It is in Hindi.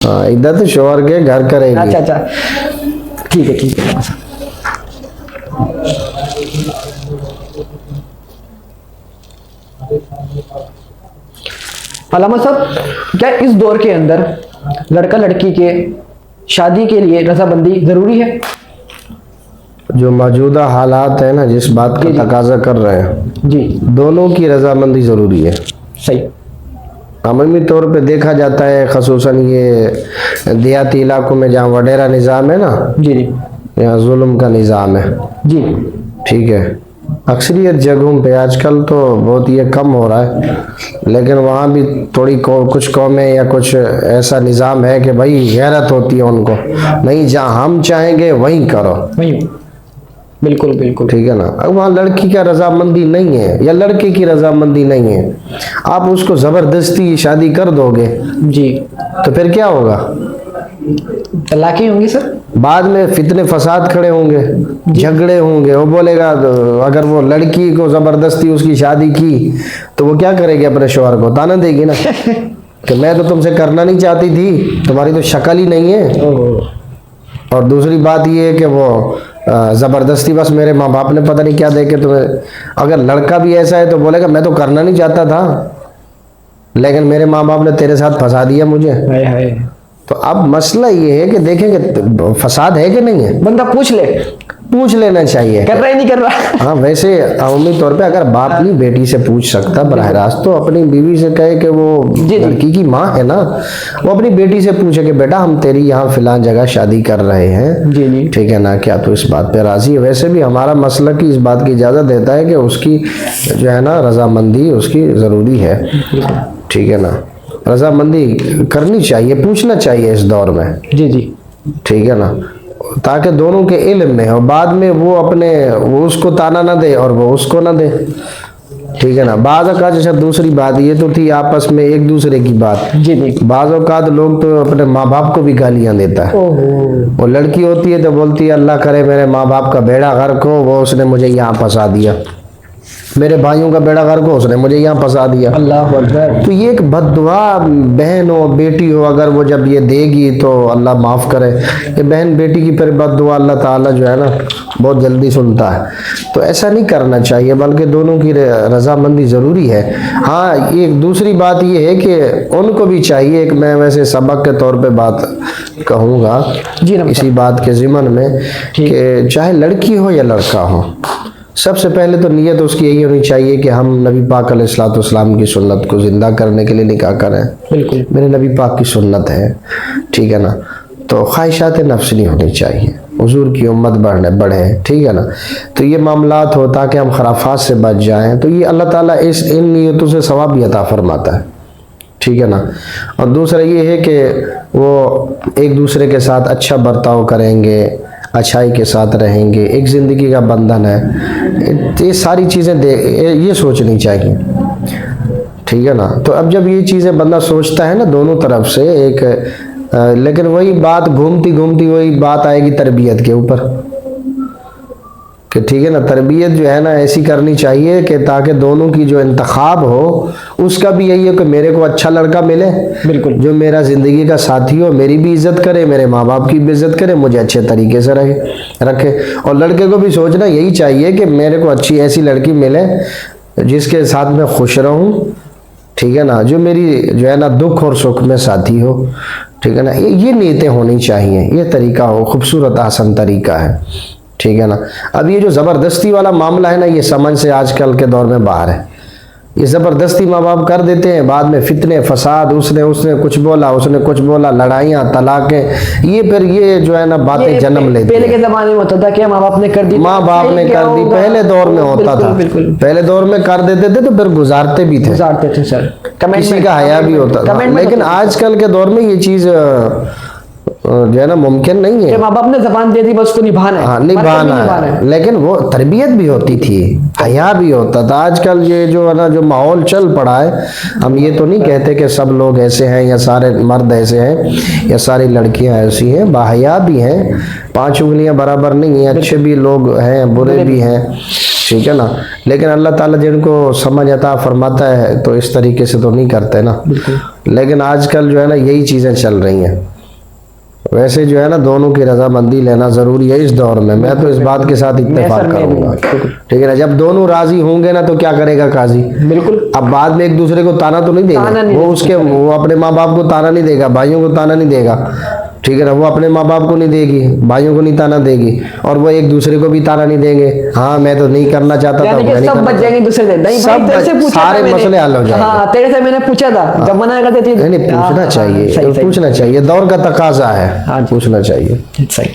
हाँ, इद्दत शोहर के घर करेगी। अच्छा अच्छा, ठीक है ठीक है। अलामा साहब, क्या इस दौर के अंदर लड़का लड़की के शादी के लिए रजामंदी जरूरी है? जो मौजूदा हालात है ना, जिस बात का तकाजा कर रहे हैं जी, दोनों की रजामंदी ज़रूरी है। सही। अमली तौर पे देखा जाता है, खसूसन ये देहाती इलाकों में जहाँ वडेरा निज़ाम है ना, जी जी यहाँ जुल्म का निज़ाम है। जी, ठीक है, अक्सरियत जगहों पे आजकल तो बहुत ये कम हो रहा है, लेकिन वहाँ भी थोड़ी कुछ कौमें या कुछ ऐसा निज़ाम है कि भाई गैरत होती है उनको, नहीं जहाँ हम चाहेंगे वहीं करो। वही, बिल्कुल बिल्कुल। ठीक है ना। अब वहाँ लड़की का रजामंदी नहीं है या लड़के की रजामंदी नहीं है, आप उसको ज़बरदस्ती शादी कर दोगे जी, तो फिर क्या होगा? तलाक़ें होंगी सर। बाद में फितने फसाद खड़े होंगे, झगड़े होंगे। वो बोलेगा अगर वो लड़की को ज़बरदस्ती उसकी शादी की तो वो क्या करेगी? अपने शौहर को ताना देगी ना कि मैं तो तुमसे करना नहीं चाहती थी, तुम्हारी तो शक्ल ही नहीं है। और दूसरी बात ये है कि वो ज़बरदस्ती, बस मेरे माँ बाप ने पता नहीं क्या देके तुम्हें। अगर लड़का भी ऐसा है तो बोलेगा मैं तो करना नहीं चाहता था, लेकिन मेरे माँ बाप ने तेरे साथ फंसा दिया मुझे। हाय हाय। तो अब मसला ये है कि देखेंगे फसाद है कि नहीं है, बंदा पूछ लेना चाहिए कर रहा है नहीं कर रहा। हाँ, वैसे अमूमी तौर पे अगर बाप नहीं बेटी से पूछ सकता बराह रास्त, तो अपनी बीवी से कहे कि वो लड़की की माँ है ना, वो अपनी बेटी से पूछे कि बेटा हम तेरी यहाँ फिलान जगह शादी कर रहे हैं, जी जी, ठीक है ना, क्या तू इस बात पे राजी है? वैसे भी हमारा मसला की इस बात की इजाज़त देता है कि उसकी जो है ना रजामंदी उसकी ज़रूरी है। ठीक है ना, रजामंदी करनी चाहिए, पूछना चाहिए इस दौर में। जी जी, ठीक है ना, ताकि दोनों के इल्म में हो, बाद में वो उसको ताना ना दे और वो उसको ना दे। ठीक है ना। बाज़ औक़ात जैसे दूसरी बात ये तो थी आपस में एक दूसरे की बात। जी जी, बाज़ औक़ात लोग तो अपने माँ बाप को भी गालियाँ देता है। वो लड़की होती है तो बोलती है अल्लाह करे मेरे माँ बाप का बेड़ा गर्क हो, वो उसने मुझे यहाँ फंसा दिया, मेरे भाइयों का बेड़ा गर्क हो, उसने मुझे यहाँ फंसा दिया। अल्लाह अकबर। तो ये एक बद्दुआ बहन हो बेटी हो, अगर वो जब ये देगी तो अल्लाह माफ़ करे, ये बहन बेटी की फिर बद्दुआ अल्लाह ताला जो है ना बहुत जल्दी सुनता है। तो ऐसा नहीं करना चाहिए, बल्कि दोनों की रजामंदी ज़रूरी है। हाँ, एक दूसरी बात ये है कि उनको भी चाहिए, एक मैं वैसे सबक के तौर पे बात कहूँगा जी इसी बात के ज़िमन में कि चाहे लड़की हो या लड़का हो, सबसे पहले तो नीयत उसकी यही होनी चाहिए कि हम नबी पाक अलैहिस्सलाम की सुन्नत को ज़िंदा करने के लिए निकाह करें। बिल्कुल, मेरे नबी पाक की सुन्नत है। ठीक है ना। तो ख्वाहिशात नफ्स नहीं होनी चाहिए, हुजूर की उम्मत बढ़े। ठीक है ना। तो ये मामलात हो ताकि हम खराफात से बच जाएं, तो ये अल्लाह ताला इन नीयतों से सवाब भी अता फरमाता है। ठीक है ना। और दूसरा ये है कि वो एक दूसरे के साथ अच्छा बर्ताव करेंगे, अच्छाई के साथ रहेंगे, एक ज़िंदगी का बंधन है। ये सारी चीज़ें ये सोचनी चाहिए। ठीक है ना। तो अब जब ये चीज़ें बंदा सोचता है ना दोनों तरफ से लेकिन वही बात घूमती घूमती वही बात आएगी तरबियत के ऊपर कि ठीक है ना, तरबियत जो है ना ऐसी करनी चाहिए कि ताकि दोनों की जो इंतखाब हो उसका भी यही है कि मेरे को अच्छा लड़का मिले, बिल्कुल, जो मेरा ज़िंदगी का साथी हो, मेरी भी इज़्ज़त करे, मेरे माँ बाप की भी इज़्ज़त करे, मुझे अच्छे तरीके से रखे। और लड़के को भी सोचना यही चाहिए कि मेरे को अच्छी ऐसी लड़की मिले जिसके साथ मैं खुश रहूँ। ठीक है ना, जो मेरी जो है ना दुख और सुख में साथी हो। ठीक है ना, ये नीयतें होनी चाहिए, ये तरीका हो, खूबसूरत आसान तरीका है। ठीक है ना। अब ये जो ज़बरदस्ती वाला मामला है ना, ये समझ से आजकल के दौर में बाहर है। ये ज़बरदस्ती माँ बाप कर देते हैं, बाद में फितने फसाद, उसने कुछ बोला, उसने कुछ बोला, लड़ाइयाँ तलाक़ें, ये फिर ये जो है ना बातें जन्म लेती हैं। पहले के ज़माने में होता था कि माँ बाप ने कर दी, पहले दौर में होता था, पहले दौर में कर देते थे तो फिर गुजारते भी थे सर, किसी का हया भी होता था। लेकिन आजकल के दौर में ये चीज़ जो है ना मुमकिन नहीं है। माँ बाप ने ज़बान दे दी बस उसको निभाना है। हाँ, निभाना है, लेकिन वो तरबियत भी होती थी, हया भी होता था। आजकल ये जो है ना जो माहौल चल पड़ा है, हम ये तो नहीं कहते कि सब लोग ऐसे हैं या सारे मर्द ऐसे हैं या सारी लड़कियां ऐसी हैं, बाहया भी हैं, 5 उंगलियां बराबर नहीं हैं, अच्छे भी लोग हैं बुरे भी हैं। ठीक है ना। लेकिन अल्लाह ताला जिनको समझ अता फरमाता है तो इस तरीके से तो नहीं करते ना। लेकिन आजकल जो है ना यही चीज़ें चल रही हैं। वैसे जो है ना दोनों की रजामंदी लेना ज़रूरी है इस दौर में, मैं तो इस बात के साथ इत्तेफाक करूँगा, ठीक है ना। जब दोनों राजी होंगे ना तो क्या करेगा काजी, बिल्कुल। अब बाद में एक दूसरे को ताना तो नहीं देगा, वो अपने माँ बाप को ताना नहीं देगा, भाइयों को ताना नहीं देगा, ठीक है ना। वो अपने माँ बाप को नहीं देगी, भाइयों को नहीं ताना देगी, और वो एक दूसरे को भी ताना नहीं देंगे, हाँ मैं तो नहीं करना चाहता था, मैं नहीं सब बच जाएंगे दूसरे से। नहीं भाई, तेरे से पूछा सारे था मैंने। मसले हल हो जाएंगे। हाँ, तेरे से मैंने पूछा था, जब मना करते थे। नहीं पूछना चाहिए, पूछना चाहिए, दौर का तकाजा है, पूछना चाहिए। सही।